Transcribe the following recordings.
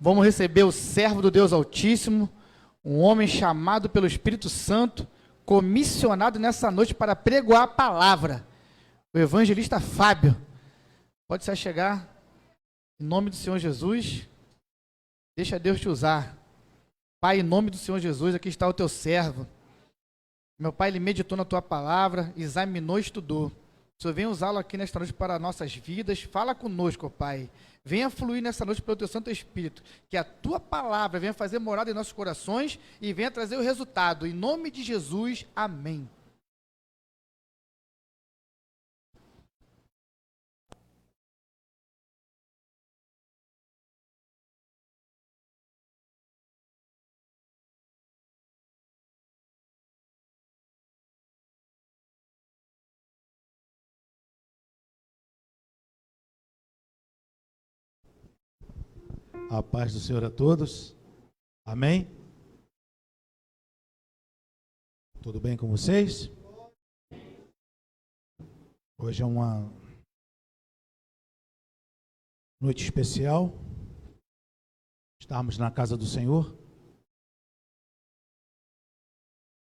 Vamos receber o servo do Deus Altíssimo, um homem chamado pelo Espírito Santo, comissionado nessa noite para pregoar a palavra. O evangelista Fábio. Pode se achegar. Em nome do Senhor Jesus. Deixa Deus te usar. Pai, em nome do Senhor Jesus, aqui está o teu servo. Meu Pai, ele meditou na tua palavra, examinou e estudou. O Senhor vem usá-lo aqui nesta noite para nossas vidas. Fala conosco, Pai. Venha fluir nessa noite pelo teu Santo Espírito. Que a tua palavra venha fazer morada em nossos corações e venha trazer o resultado. Em nome de Jesus, amém. A paz do Senhor a todos. Amém? Tudo bem com vocês? Hoje é uma noite especial. Estamos na casa do Senhor.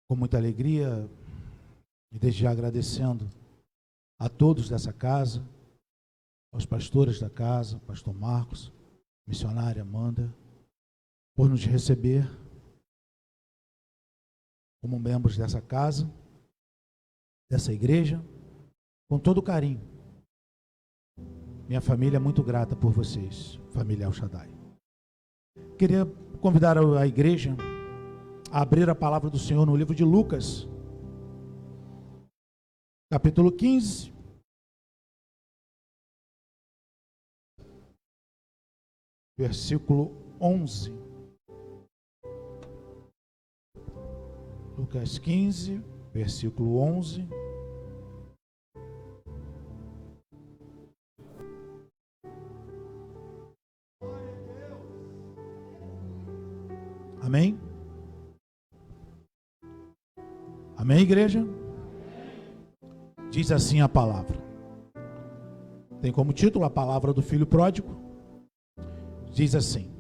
Com muita alegria e desde já agradecendo a todos dessa casa, aos pastores da casa, pastor Marcos, missionária Amanda, por nos receber como membros dessa casa, dessa igreja, com todo carinho. Minha família é muito grata por vocês, família El Shaddai. Queria convidar a igreja a abrir a palavra do Senhor no livro de Lucas, capítulo 15, versículo 11. Lucas 15, versículo 11. Amém? Amém, igreja? Diz assim a palavra. Tem como título a palavra do filho pródigo. Diz assim: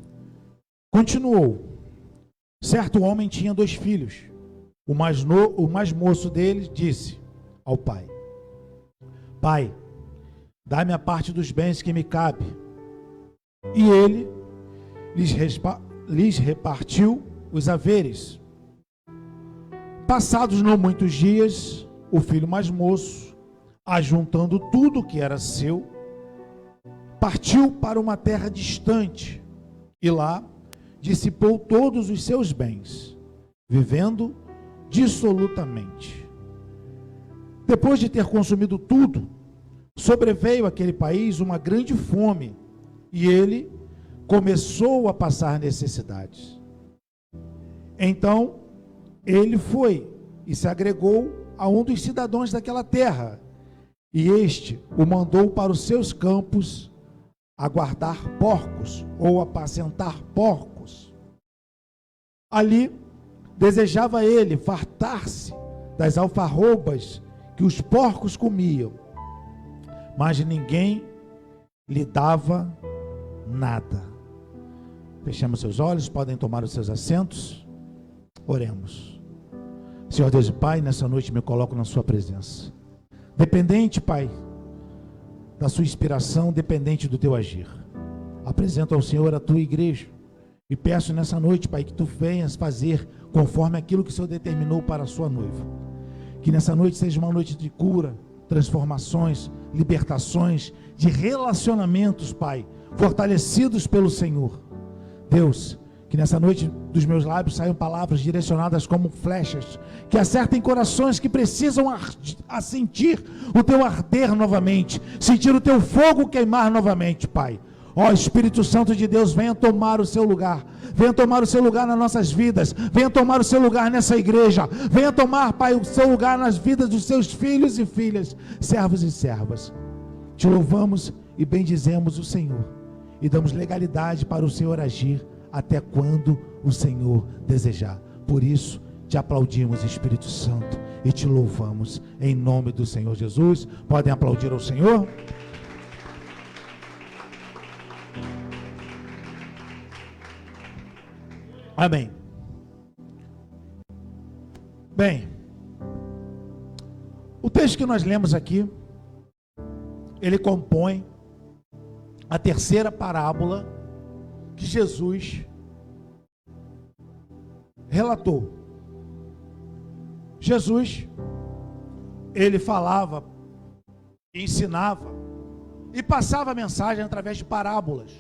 continuou, certo homem tinha 2 filhos. O mais moço deles disse ao pai: Pai, dá-me a parte dos bens que me cabe. E ele lhes repartiu os haveres. Passados não muitos dias, o filho mais moço, ajuntando tudo que era seu, partiu para uma terra distante e lá dissipou todos os seus bens, vivendo dissolutamente. Depois de ter consumido tudo, sobreveio àquele país uma grande fome e ele começou a passar necessidades. Então ele foi e se agregou a um dos cidadãos daquela terra, e este o mandou para os seus campos a guardar porcos ou apacentar porcos. Ali desejava ele fartar-se das alfarrobas que os porcos comiam, mas ninguém lhe dava nada. Fechemos seus olhos, podem tomar os seus assentos. Oremos. Senhor Deus e Pai, nessa noite me coloco na sua presença. Dependente, Pai, da sua inspiração, dependente do teu agir. Apresento ao Senhor a tua igreja e peço nessa noite, Pai, que tu venhas fazer conforme aquilo que o Senhor determinou para a sua noiva. Que nessa noite seja uma noite de cura, transformações, libertações, de relacionamentos, Pai, fortalecidos pelo Senhor. Deus, que nessa noite dos meus lábios saiam palavras direcionadas como flechas, que acertem corações que precisam sentir o teu arder novamente, sentir o teu fogo queimar novamente, Pai. Ó Espírito Santo de Deus, venha tomar o seu lugar, venha tomar o seu lugar nas nossas vidas, venha tomar o seu lugar nessa igreja, venha tomar, Pai, o seu lugar nas vidas dos seus filhos e filhas, servos e servas. Te louvamos e bendizemos o Senhor, e damos legalidade para o Senhor agir até quando o Senhor desejar. Por isso, te aplaudimos, Espírito Santo, e te louvamos em nome do Senhor Jesus. Podem aplaudir ao Senhor? Amém. Bem, o texto que nós lemos aqui, ele compõe a terceira parábola que Jesus relatou. Jesus, ele falava, ensinava e passava a mensagem através de parábolas.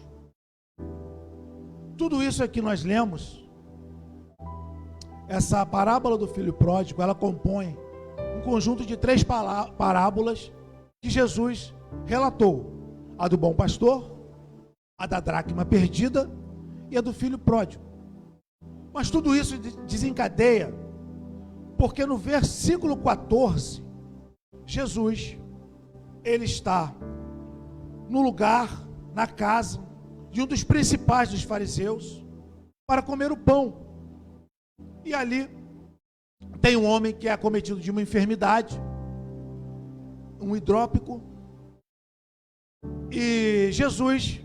Tudo isso aqui nós lemos, essa parábola do filho pródigo, ela compõe um conjunto de 3 parábolas que Jesus relatou: a do bom pastor, a da dracma perdida e a do filho pródigo. Mas tudo isso desencadeia porque no versículo 14, Jesus, ele está no lugar, na casa de um dos principais dos fariseus para comer o pão. E ali tem um homem que é acometido de uma enfermidade, um hidrópico, e Jesus,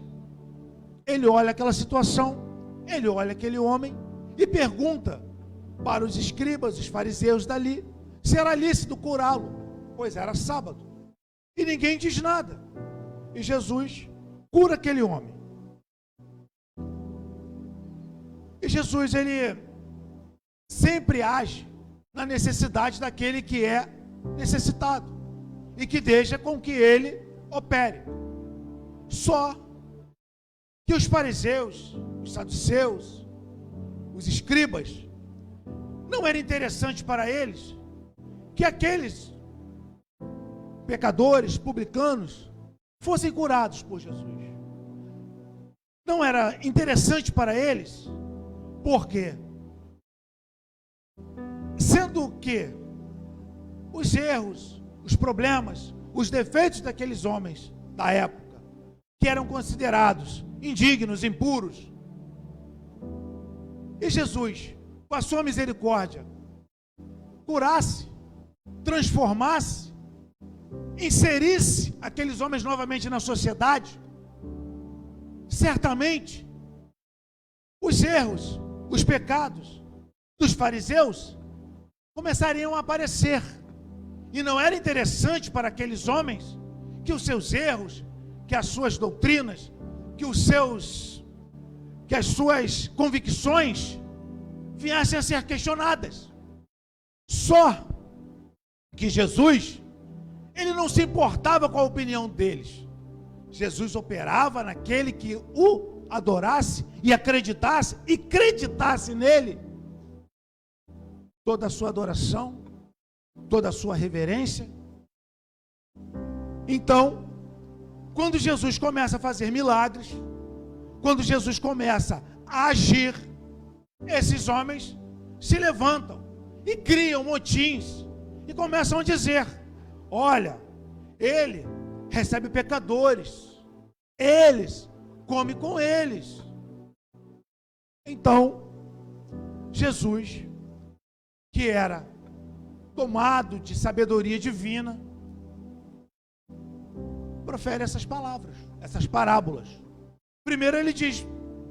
ele olha aquela situação, ele olha aquele homem e pergunta para os escribas, os fariseus dali, se era lícito curá-lo, pois era sábado, e ninguém diz nada. E Jesus cura aquele homem. E Jesus, ele sempre age na necessidade daquele que é necessitado e que deixa com que ele opere. Só que os fariseus, os saduceus, os escribas, não era interessante para eles que aqueles pecadores, publicanos, fossem curados por Jesus. Não era interessante para eles, porque sendo que os erros, os problemas, os defeitos daqueles homens da época, que eram considerados indignos, impuros, e Jesus, com a sua misericórdia, curasse, transformasse, inserisse aqueles homens novamente na sociedade, certamente os erros, os pecados dos fariseus começariam a aparecer. E não era interessante para aqueles homens que os seus erros, que as suas doutrinas, que as suas convicções viessem a ser questionadas. Só que Jesus, ele não se importava com a opinião deles. Jesus operava naquele que o adorasse e acreditasse e creditasse nele. Toda a sua adoração, toda a sua reverência. Então, quando Jesus começa a fazer milagres, quando Jesus começa a agir, esses homens se levantam e criam motins e começam a dizer: olha, ele recebe pecadores, eles come com eles. Então, Jesus, que era tomado de sabedoria divina, profere essas palavras, essas parábolas. Primeiro ele diz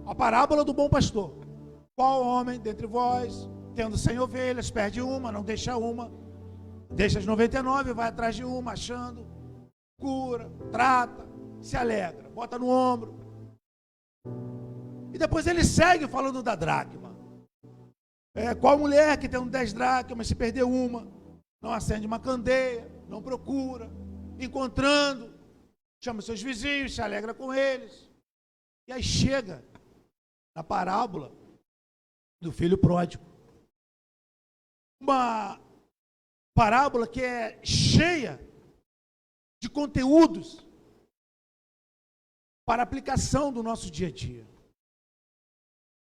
a parábola do bom pastor. Qual homem dentre vós, tendo 100 ovelhas, perde uma, não deixa uma, deixa as 99 e vai atrás de uma, achando, cura, trata, se alegra, bota no ombro. E depois ele segue falando da dracma. Qual mulher que tem 10 dracmas, se perdeu uma, não acende uma candeia, não procura, encontrando, chama seus vizinhos, se alegra com eles. E aí chega na parábola do filho pródigo. Uma parábola que é cheia de conteúdos para aplicação do nosso dia a dia.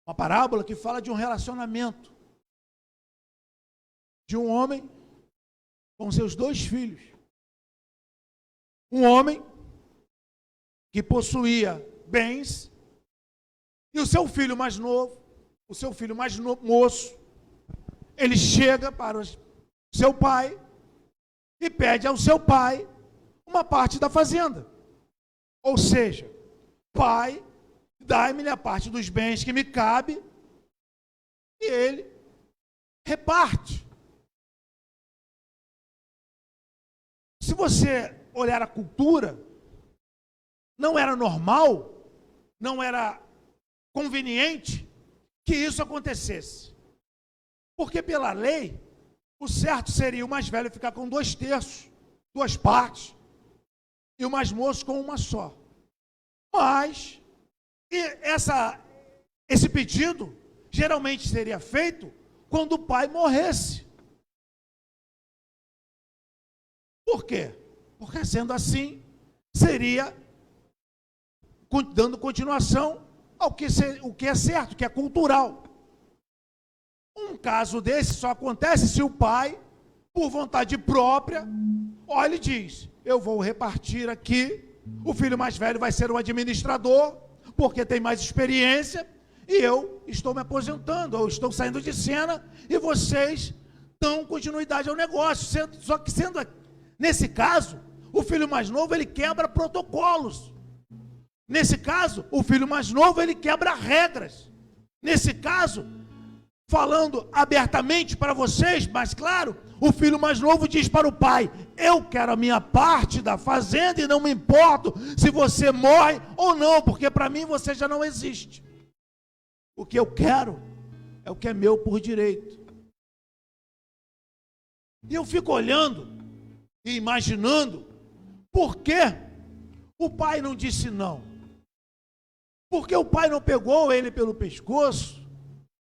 Uma parábola que fala de um relacionamento de um homem com seus 2 filhos. Um homem que possuía bens e o seu filho mais novo, o seu filho mais moço, ele chega para o seu pai e pede ao seu pai uma parte da fazenda. Ou seja, pai, dai-me a parte dos bens que me cabe, e ele reparte. Se você olhar a cultura, não era normal, não era conveniente que isso acontecesse. Porque pela lei, o certo seria o mais velho ficar com 2/3, 2 partes, e o mais moço com uma só. Mas esse pedido geralmente seria feito quando o pai morresse. Por quê? Porque sendo assim, seria dando continuação ao que é certo, que é cultural. Um caso desse só acontece se o pai, por vontade própria, olha e diz: eu vou repartir aqui, o filho mais velho vai ser o administrador, porque tem mais experiência, e eu estou me aposentando, eu estou saindo de cena, e vocês dão continuidade ao negócio. Só que nesse caso, o filho mais novo, ele quebra protocolos. Nesse caso, o filho mais novo, ele quebra regras. Nesse caso, falando abertamente para vocês, mas claro, o filho mais novo diz para o pai: eu quero a minha parte da fazenda e não me importo se você morre ou não, porque para mim você já não existe. O que eu quero é o que é meu por direito. E eu fico olhando e imaginando por que o pai não disse não. Por que o pai não pegou ele pelo pescoço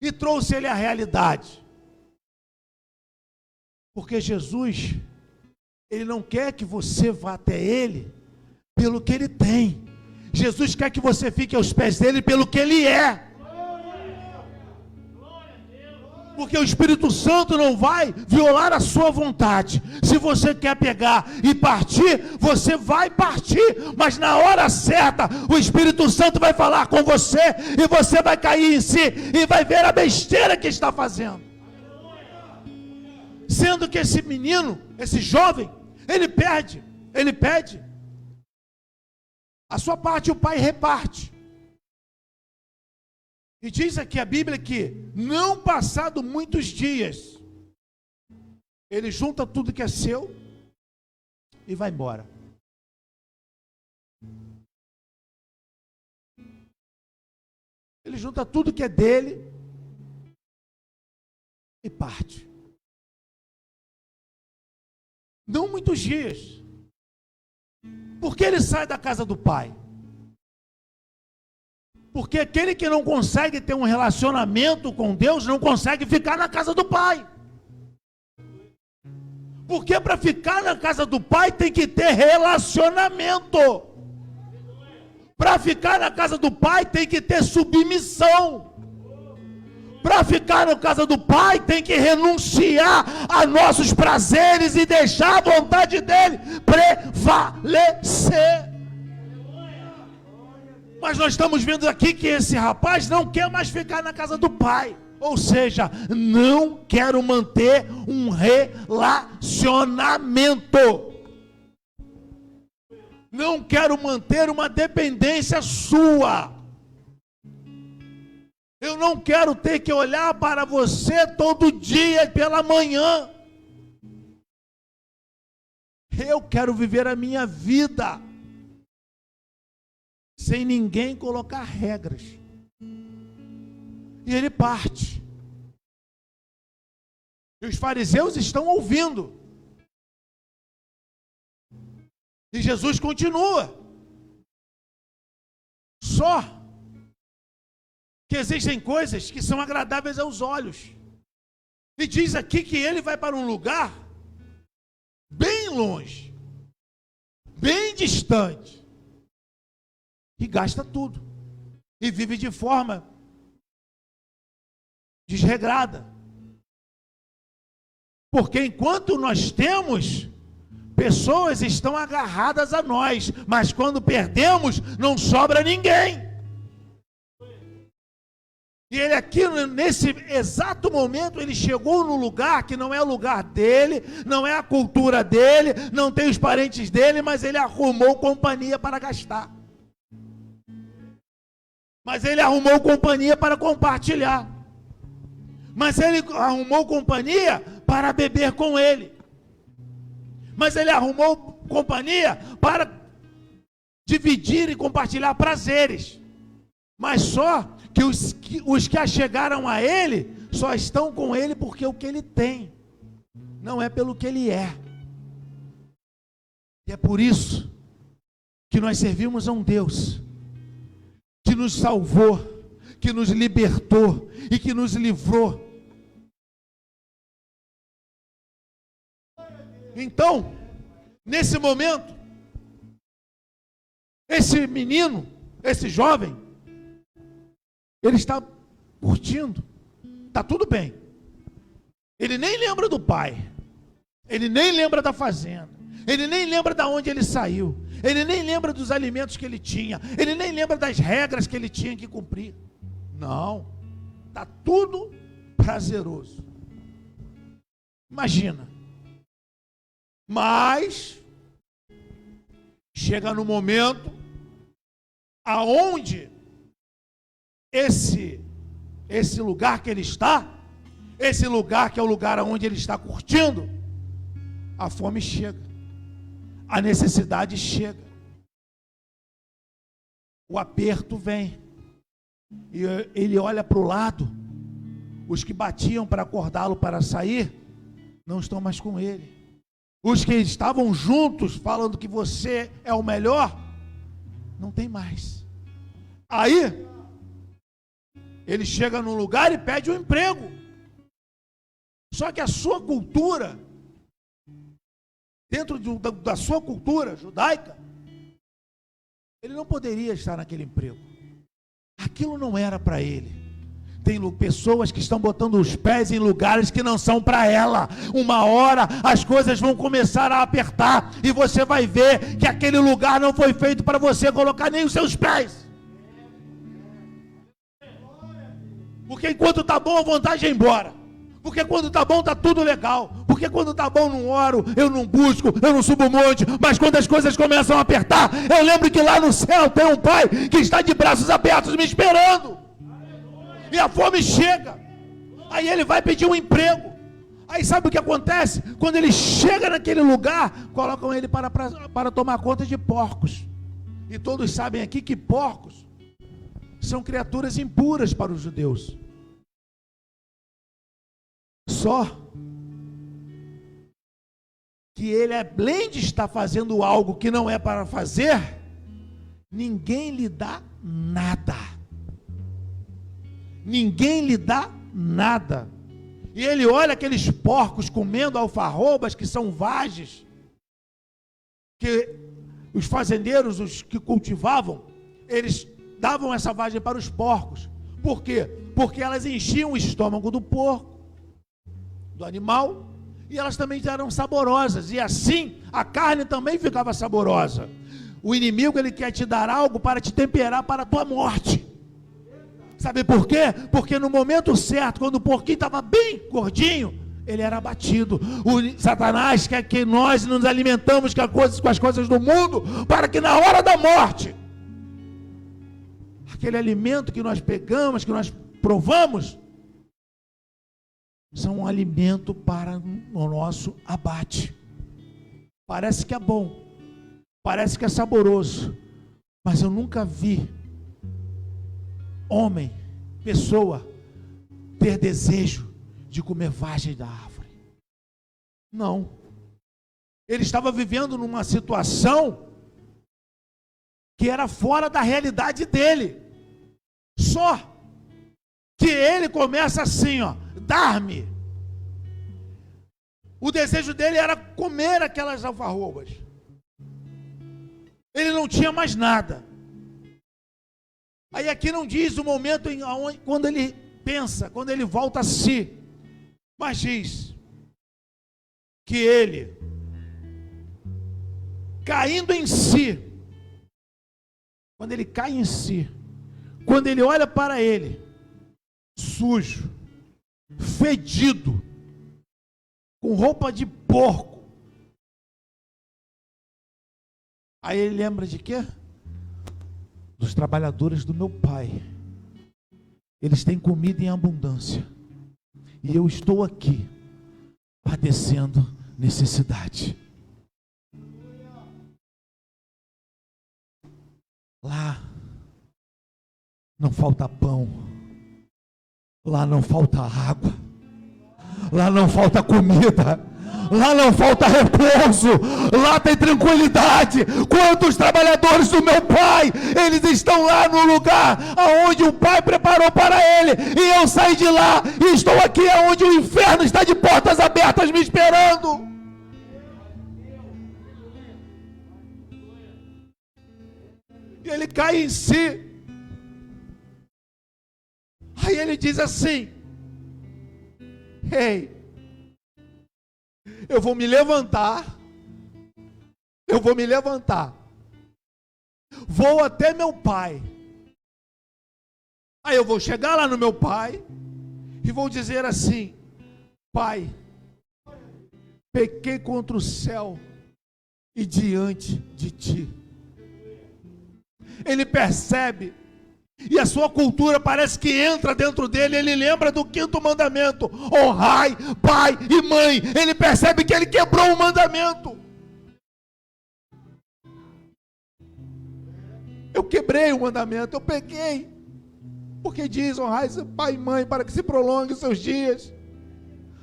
e trouxe ele à realidade? Porque Jesus, ele não quer que você vá até ele pelo que ele tem. Jesus quer que você fique aos pés dele pelo que ele é. Porque o Espírito Santo não vai violar a sua vontade. Se você quer pegar e partir, você vai partir. Mas na hora certa, o Espírito Santo vai falar com você e você vai cair em si e vai ver a besteira que está fazendo. Sendo que esse menino, esse jovem, ele pede. A sua parte o pai reparte. E diz aqui a Bíblia que, não passado muitos dias, ele junta tudo que é seu e vai embora. Ele junta tudo que é dele e parte. Não muitos dias. Porque ele sai da casa do pai? Porque aquele que não consegue ter um relacionamento com Deus, não consegue ficar na casa do pai. Porque para ficar na casa do pai tem que ter relacionamento. Para ficar na casa do pai tem que ter submissão. Para ficar na casa do pai tem que renunciar a nossos prazeres e deixar a vontade dele prevalecer. Mas nós estamos vendo aqui que esse rapaz não quer mais ficar na casa do pai. Ou seja, não quero manter um relacionamento. Não quero manter uma dependência sua. Eu não quero ter que olhar para você todo dia pela manhã. Eu quero viver a minha vida sem ninguém colocar regras. E ele parte. E os fariseus estão ouvindo. E Jesus continua. Só que existem coisas que são agradáveis aos olhos. E diz aqui que ele vai para um lugar bem longe, bem distante, e gasta tudo, e vive de forma desregrada. Porque enquanto nós temos, pessoas estão agarradas a nós, mas quando perdemos, não sobra ninguém. E ele aqui, nesse exato momento, ele chegou no lugar que não é o lugar dele, não é a cultura dele, não tem os parentes dele, mas ele arrumou companhia para gastar. Mas ele arrumou companhia para compartilhar. Mas ele arrumou companhia para beber com ele. Mas ele arrumou companhia para dividir e compartilhar prazeres. Mas só que os que achegaram a ele só estão com ele porque o que ele tem, não é pelo que ele é. E é por isso que nós servimos a um Deus que nos salvou, que nos libertou e que nos livrou. Então, nesse momento, esse menino, esse jovem, ele está curtindo, está tudo bem. Ele nem lembra do pai, ele nem lembra da fazenda, ele nem lembra de onde ele saiu, ele nem lembra dos alimentos que ele tinha, ele nem lembra das regras que ele tinha que cumprir. Não, está tudo prazeroso. Imagina. Mas chega no momento aonde esse lugar que ele está, esse lugar que é o lugar onde ele está curtindo, a fome chega, a necessidade chega, o aperto vem, e ele olha para o lado, os que batiam para acordá-lo para sair, não estão mais com ele. Os que estavam juntos, falando que você é o melhor, não tem mais. Aí, ele chega num lugar e pede um emprego. Só que a sua cultura, dentro da sua cultura judaica, ele não poderia estar naquele emprego. Aquilo não era para ele. Tem pessoas que estão botando os pés em lugares que não são para ela. Uma hora as coisas vão começar a apertar e você vai ver que aquele lugar não foi feito para você colocar nem os seus pés. Porque enquanto está bom, a vontade é ir embora. Porque quando está bom, está tudo legal. Porque quando está bom, não oro, eu não busco, eu não subo um monte. Mas quando as coisas começam a apertar, eu lembro que lá no céu tem um pai que está de braços abertos me esperando. E a fome chega. Aí ele vai pedir um emprego. Aí sabe o que acontece? Quando ele chega naquele lugar, colocam ele para tomar conta de porcos. E todos sabem aqui que porcos são criaturas impuras para os judeus. Só que ele, além de estar fazendo algo que não é para fazer, ninguém lhe dá nada. Ninguém lhe dá nada. E ele olha aqueles porcos comendo alfarrobas, que são vagens, que os fazendeiros, os que cultivavam, eles davam essa vagem para os porcos. Por quê? Porque elas enchiam o estômago do porco, do animal, e elas também eram saborosas, e assim a carne também ficava saborosa. O inimigo, ele quer te dar algo para te temperar para a tua morte. Sabe por quê? Porque no momento certo, quando o porquinho estava bem gordinho, ele era abatido. O Satanás quer que nós nos alimentamos com as coisas do mundo, para que na hora da morte, aquele alimento que nós pegamos, que nós provamos, são um alimento para o nosso abate. Parece que é bom, parece que é saboroso, mas eu nunca vi homem, pessoa, ter desejo de comer vagem da árvore. Não. Ele estava vivendo numa situação que era fora da realidade dele. Só que ele começa assim, ó, dar-me. O desejo dele era comer aquelas alfarrobas. Ele não tinha mais nada. Aí aqui não diz o momento quando ele pensa, quando ele volta a si, mas diz que ele, caindo em si, quando ele cai em si, quando ele olha para ele, sujo, fedido, com roupa de porco, aí ele lembra de quê? Dos trabalhadores do meu pai. Eles têm comida em abundância. e eu estou aqui, padecendo necessidade. Lá não falta pão, lá não falta água, lá não falta comida, lá não falta repouso, lá tem tranquilidade. Quantos trabalhadores do meu Pai, eles estão lá no lugar aonde o Pai preparou para ele, e eu saí de lá e estou aqui aonde o inferno está de portas abertas me esperando. E ele cai em si. Aí ele diz assim: ei, eu vou me levantar, vou até meu pai. Aí eu vou chegar lá no meu pai e vou dizer assim: Pai, pequei contra o céu e diante de ti. Ele percebe, e a sua cultura parece que entra dentro dele. Ele lembra do 5º mandamento: honrai pai e mãe. Ele percebe que ele quebrou o mandamento. Eu quebrei o mandamento, eu pequei, porque diz: honrai pai e mãe para que se prolongue os seus dias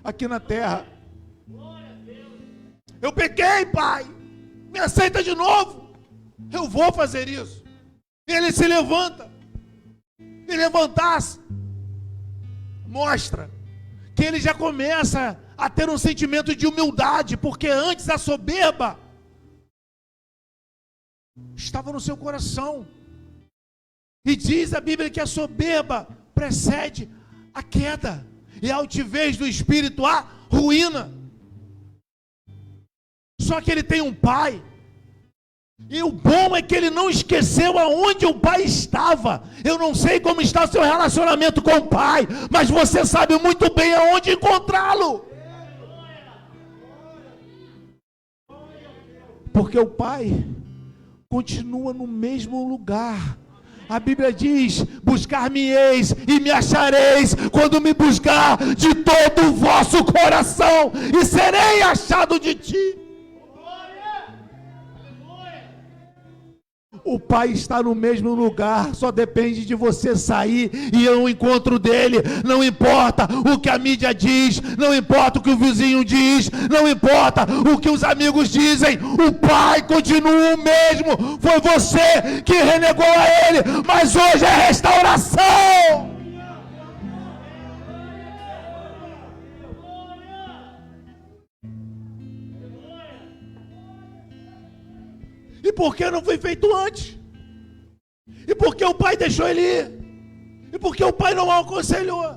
aqui na terra. Eu pequei, pai, me aceita de novo, eu vou fazer isso. Ele se levanta. E levantar-se mostra que ele já começa a ter um sentimento de humildade, porque antes a soberba estava no seu coração. E diz a Bíblia que a soberba precede a queda, e a altivez do espírito a ruína. Só que ele tem um pai. E o bom é que ele não esqueceu aonde o pai estava. Eu não sei como está o seu relacionamento com o pai, mas você sabe muito bem aonde encontrá-lo. Porque o pai continua no mesmo lugar. A Bíblia diz: buscar-me-eis e me achareis, quando me buscar de todo o vosso coração, e serei achado de ti. O Pai está no mesmo lugar, só depende de você sair e ir ao encontro dele. Não importa o que a mídia diz, não importa o que o vizinho diz, não importa o que os amigos dizem, o Pai continua o mesmo. Foi você que renegou a ele, mas hoje é restauração. E por que não foi feito antes? E por que o pai deixou ele ir? E por que o pai não o aconselhou?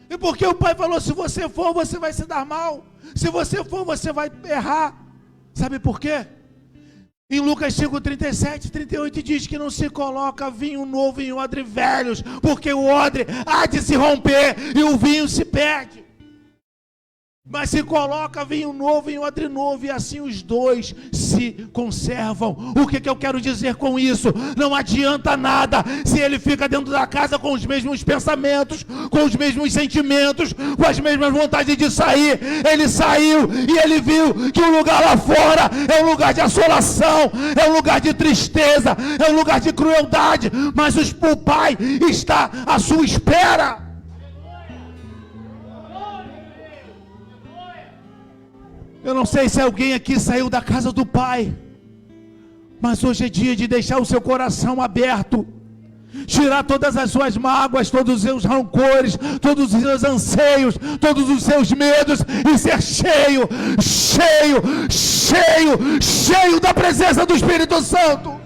E por que o pai falou: se você for, você vai se dar mal. Se você for, você vai errar. Sabe por quê? Em Lucas 5, 37, 38 diz que não se coloca vinho novo em odre velhos, porque o odre há de se romper e o vinho se perde. Mas se coloca vinho novo em odre novo, e assim os dois se conservam. O que eu quero dizer com isso? Não adianta nada se ele fica dentro da casa com os mesmos pensamentos, com os mesmos sentimentos, com as mesmas vontades de sair. Ele saiu e ele viu que o lugar lá fora é um lugar de assolação, é um lugar de tristeza, é um lugar de crueldade, mas o pai está à sua espera. Eu não sei se alguém aqui saiu da casa do pai, mas hoje é dia de deixar o seu coração aberto, tirar todas as suas mágoas, todos os seus rancores, todos os seus anseios, todos os seus medos, e ser cheio, cheio, cheio, cheio da presença do Espírito Santo.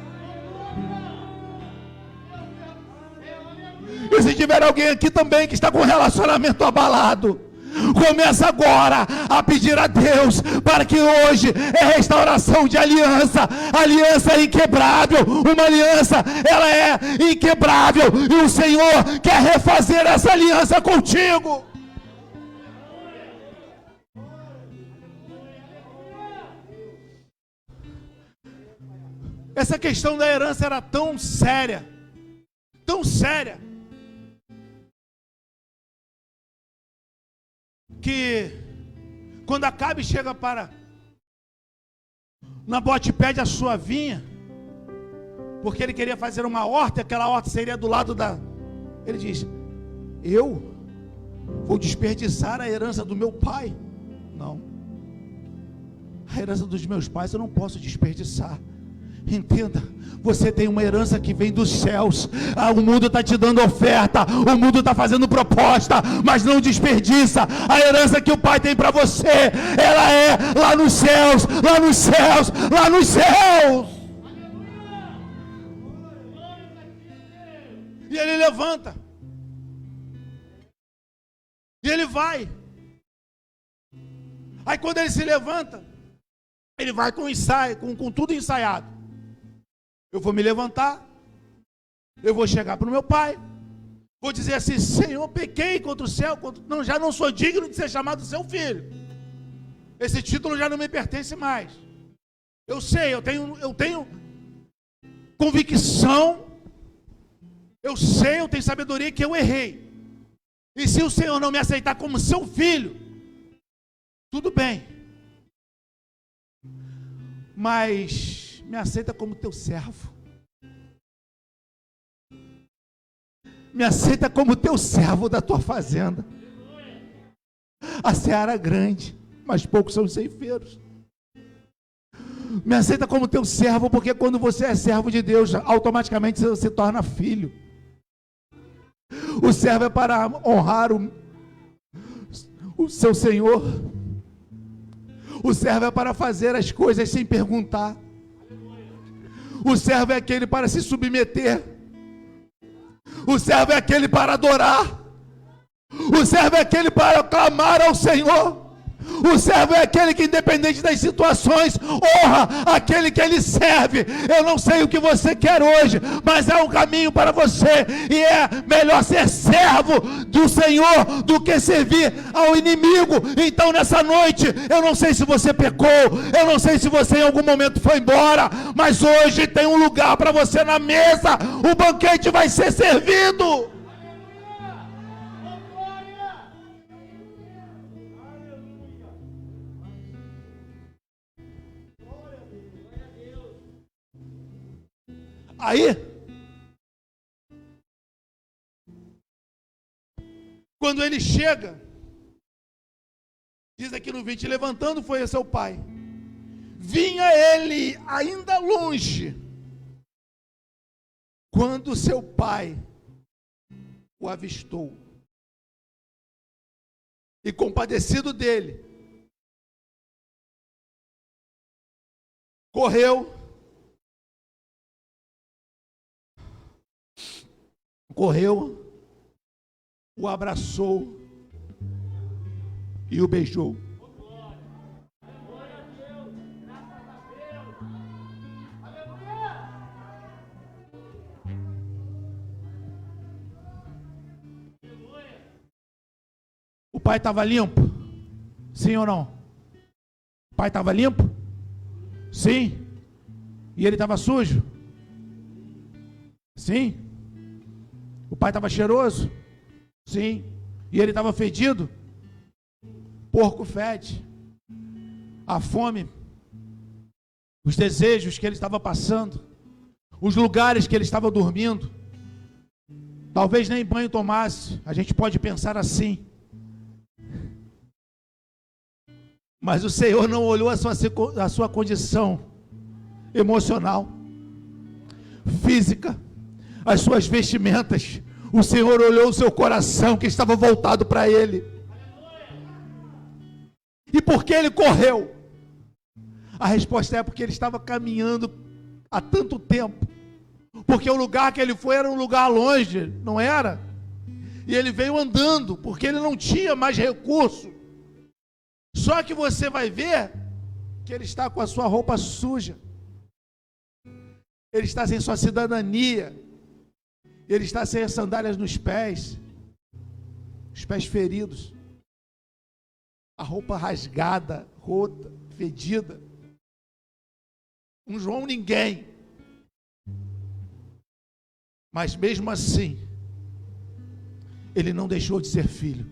E se tiver alguém aqui também que está com o relacionamento abalado, começa agora a pedir a Deus para que hoje é restauração de aliança, aliança inquebrável. Uma aliança, ela é inquebrável, e o Senhor quer refazer essa aliança contigo. Essa questão da herança era tão séria, Quando Acabe chega para Nabote, pede a sua vinha, porque ele queria fazer uma horta, aquela horta seria do lado da... Ele diz: eu vou desperdiçar a herança do meu pai? Não. A herança dos meus pais eu não posso desperdiçar. Entenda, você tem uma herança que vem dos céus. O mundo está te dando oferta, o mundo está fazendo proposta, mas não desperdiça. A herança que o Pai tem para você, ela é lá nos céus, lá nos céus, lá nos céus. E ele levanta, e ele vai. Aí quando ele se levanta, ele vai com ensaio, com tudo ensaiado. Eu vou me levantar, eu vou chegar para o meu pai, vou dizer assim: Senhor, pequei contra o céu, não, já não sou digno de ser chamado seu filho. Esse título já não me pertence mais. Eu sei, eu tenho convicção, eu sei, eu tenho sabedoria que eu errei. E se o Senhor não me aceitar como seu filho, tudo bem, mas me aceita como teu servo. Me aceita como teu servo da tua fazenda. A seara é grande, mas poucos são os ceifeiros. Me aceita como teu servo, porque quando você é servo de Deus, automaticamente você se torna filho. O servo é para honrar o seu Senhor. O servo é para fazer as coisas sem perguntar. O servo é aquele para se submeter. O servo é aquele para adorar. O servo é aquele para clamar ao Senhor. O servo é aquele que, independente das situações, honra aquele que ele serve. Eu não sei o que você quer hoje, mas é um caminho para você, e é melhor ser servo do Senhor do que servir ao inimigo. Então nessa noite, eu não sei se você pecou, eu não sei se você em algum momento foi embora, mas hoje tem um lugar para você na mesa. O banquete vai ser servido. Aí, quando ele chega, diz aqui no 20, levantando foi a seu pai. Vinha ele ainda longe, quando seu pai o avistou. E compadecido dele, correu, o abraçou e o beijou. O pai estava limpo? Sim ou não? O pai estava limpo? Sim. E ele estava sujo? Sim. O pai estava cheiroso? Sim. E ele estava fedido? Porco fede. A fome, os desejos que ele estava passando, os lugares que ele estava dormindo, talvez nem banho tomasse. A gente pode pensar assim. Mas o Senhor não olhou a sua condição emocional, física, as suas vestimentas. O Senhor olhou o seu coração que estava voltado para Ele. E por que ele correu? A resposta é porque ele estava caminhando há tanto tempo. Porque o lugar que ele foi era um lugar longe, não era? E ele veio andando, porque ele não tinha mais recurso. Só que você vai ver que ele está com a sua roupa suja. Ele está sem sua cidadania. Ele está sem as sandálias nos pés. Os pés feridos. A roupa rasgada, rota, fedida. Um João ninguém. Mas mesmo assim, ele não deixou de ser filho.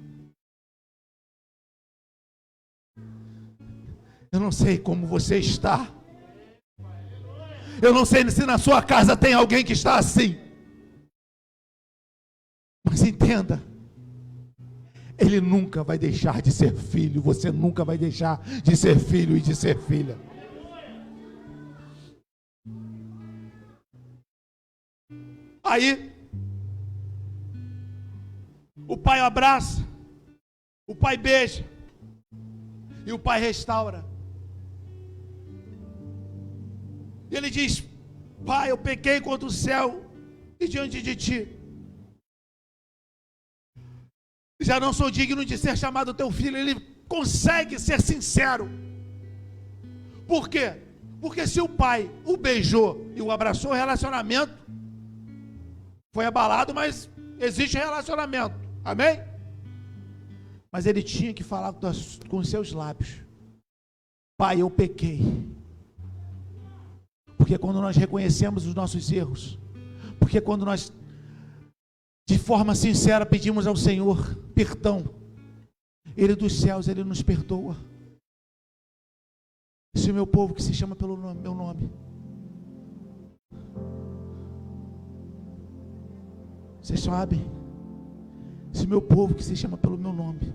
não sei como você está. Eu não sei se na sua casa tem alguém que está assim. Mas entenda, ele nunca vai deixar de ser filho. Você nunca vai deixar de ser filho e de ser filha. Aí, o pai abraça, o pai beija, e o pai restaura. E ele diz: pai, eu pequei contra o céu e diante de ti. Já não sou digno de ser chamado teu filho. Ele consegue ser sincero. Por quê? Porque se o pai o beijou e o abraçou, o relacionamento foi abalado, mas existe relacionamento. Amém? Mas ele tinha que falar com os seus lábios: pai, eu pequei. Porque quando nós reconhecemos os nossos erros, porque quando nós de forma sincera pedimos ao Senhor perdão, Ele dos céus, Ele nos perdoa. Se o meu povo que se chama pelo meu nome, vocês sabem, se o meu povo que se chama pelo meu nome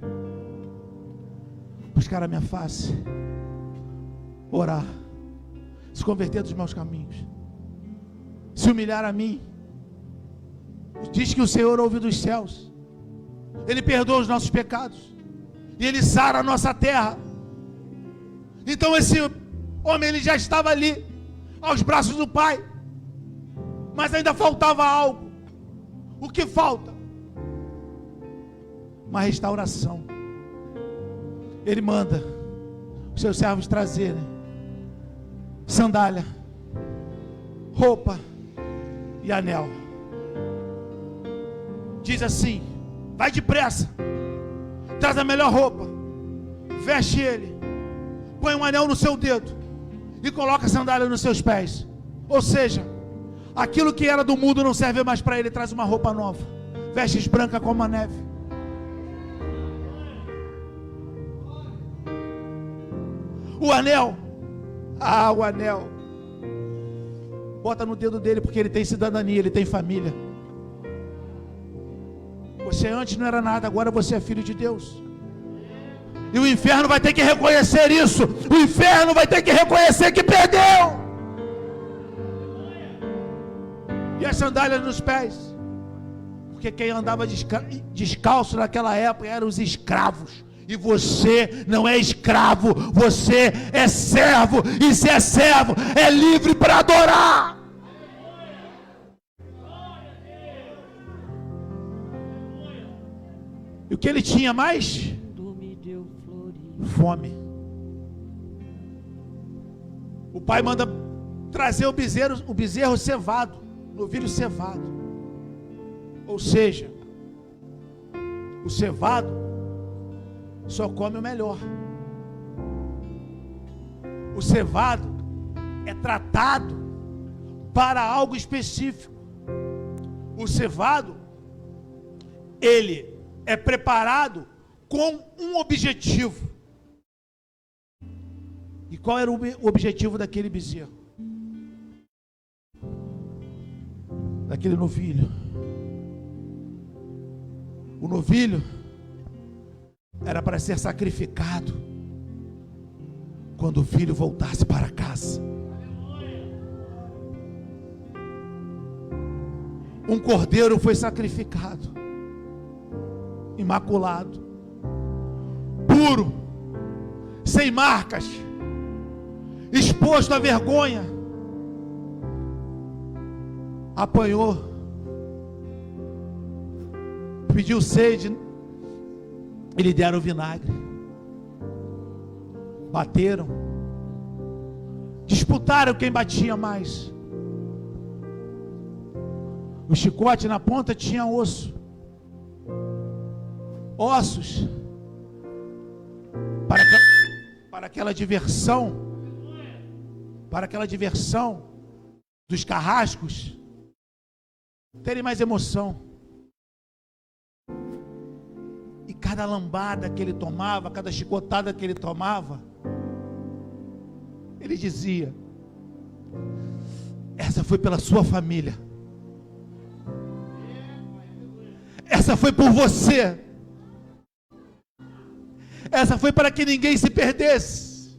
buscar a minha face, orar, se converter dos maus caminhos, se humilhar a mim, diz que o Senhor ouve dos céus, Ele perdoa os nossos pecados e Ele sara a nossa terra. Então esse homem, ele já estava ali aos braços do Pai, mas ainda faltava algo. O que falta? Uma restauração. Ele manda os seus servos trazerem sandália, roupa e anel. Diz assim: vai depressa, traz a melhor roupa, veste ele, põe um anel no seu dedo e coloca a sandália nos seus pés. Ou seja, aquilo que era do mundo não serve mais para ele. Traz uma roupa nova, vestes branca como a neve. O anel, o anel, bota no dedo dele, porque ele tem cidadania, ele tem família. Você antes não era nada, agora você é filho de Deus. E o inferno vai ter que reconhecer isso. O inferno vai ter que reconhecer que perdeu. E as sandálias nos pés, porque quem andava descalço naquela época eram os escravos. E você não é escravo, você é servo. E se é servo, é livre para adorar. E o que ele tinha mais? Fome. O pai manda trazer o bezerro cevado, novilho cevado. Ou seja, o cevado só come o melhor. O cevado é tratado para algo específico. O cevado, ele é preparado com um objetivo. E qual era o objetivo daquele bezerro? Daquele novilho. O novilho era para ser sacrificado quando o filho voltasse para casa. Um cordeiro foi sacrificado, imaculado, puro, sem marcas, exposto à vergonha. Apanhou, pediu sede, e lhe deram vinagre. Bateram, disputaram quem batia mais. O chicote na ponta tinha osso, ossos, para aquela diversão, dos carrascos terem mais emoção. E cada lambada que ele tomava, cada chicotada que ele tomava, Ele dizia: essa foi pela sua família, essa foi por você, essa foi para que ninguém se perdesse,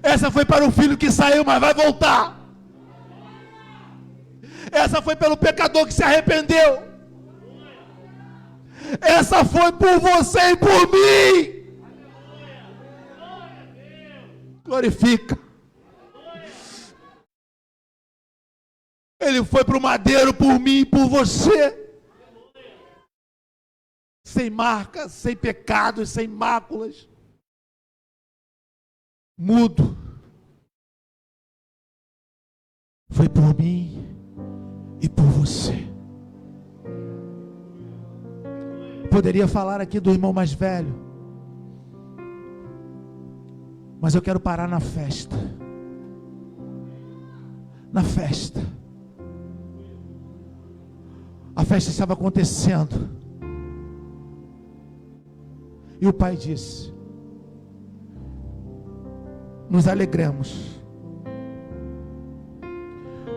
essa foi para o filho que saiu, mas vai voltar, essa foi pelo pecador que se arrependeu, essa foi por você e por mim. Glorifica. Ele foi para o madeiro por mim e por você, sem marcas, sem pecados, sem máculas, mudo. Foi por mim e por você. Poderia falar aqui do irmão mais velho, mas eu quero parar na festa. Na festa. A festa estava acontecendo. E o pai disse: nos alegremos,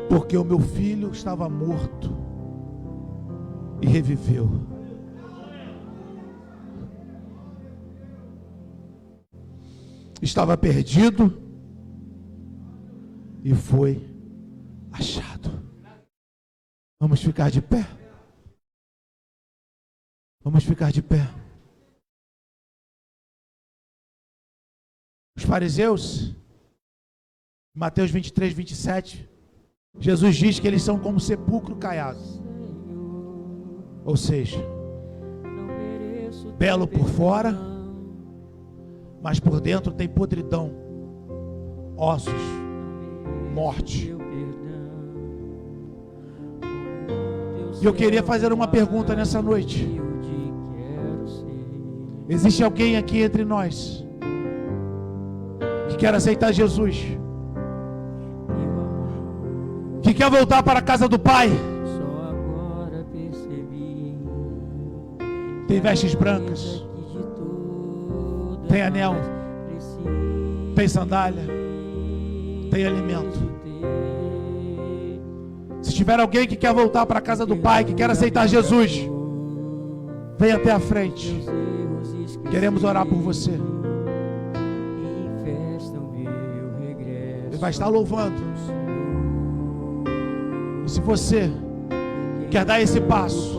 porque o meu filho estava morto e reviveu. Estava perdido e foi achado. Vamos ficar de pé? Vamos ficar de pé. Os fariseus, Mateus 23, 27, Jesus diz que eles são como sepulcro caiado. Ou seja, belo por fora, mas por dentro tem podridão, ossos, morte. E eu queria fazer uma pergunta nessa noite. Existe alguém aqui entre nós que quer aceitar Jesus, que quer voltar para a casa do Pai? Tem vestes brancas, tem anel, tem sandália, tem alimento. Se tiver alguém que quer voltar para a casa do Pai, que quer aceitar Jesus, venha até a frente. Queremos orar por você. Ele vai estar louvando. E se você quer dar esse passo,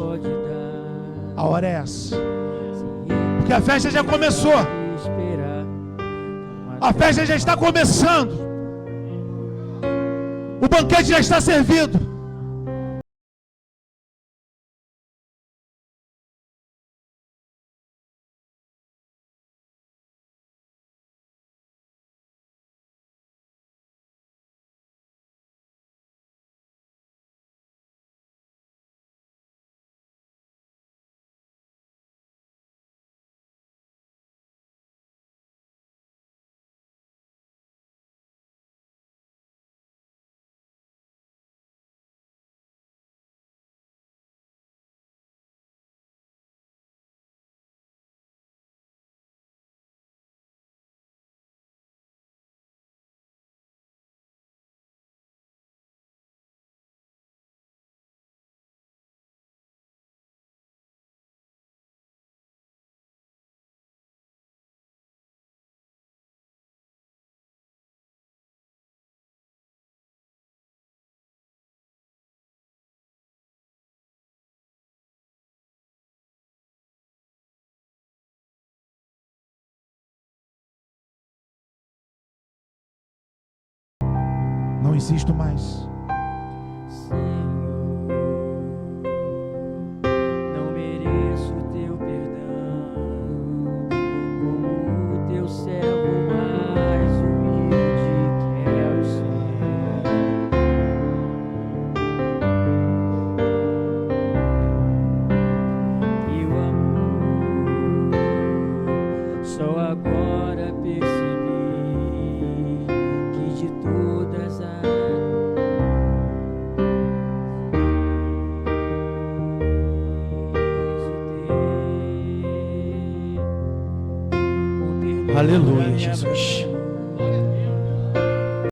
a hora é essa. Porque a festa já começou. A festa já está começando. O banquete já está servido. Não insisto mais. Não mereço teu perdão, como o teu servo mais humilde quero ser. Teu amor, só agora percebi que de todas as Aleluia, Jesus.